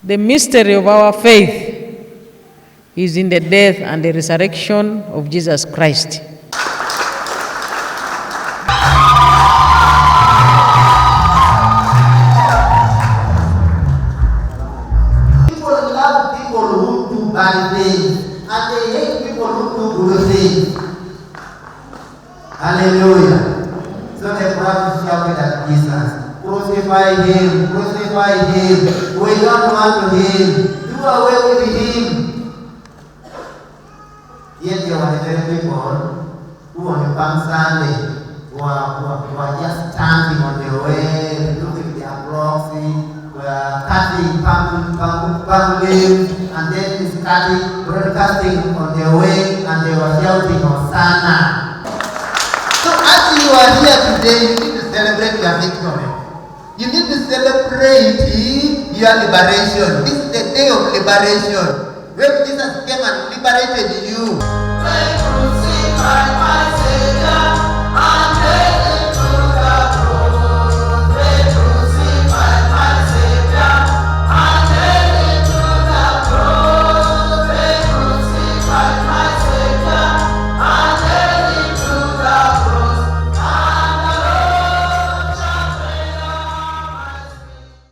The mystery of our faith is in the death and the resurrection of Jesus Christ. People love people who do bad things, and they hate people who do good things. Hallelujah. So the crowd shouted at Jesus, "Crucify him, crucify him. We don't want him. Do away with him." Yet there were very people who on Palm Sunday were just standing on the way, looking at their blocks, were cutting palm leaves, and then broadcasting on their way, and they were shouting, "Hosanna." So as you are here today, you need to celebrate your victory. You need to celebrate your liberation. This is the day of liberation, when Jesus came and liberated you.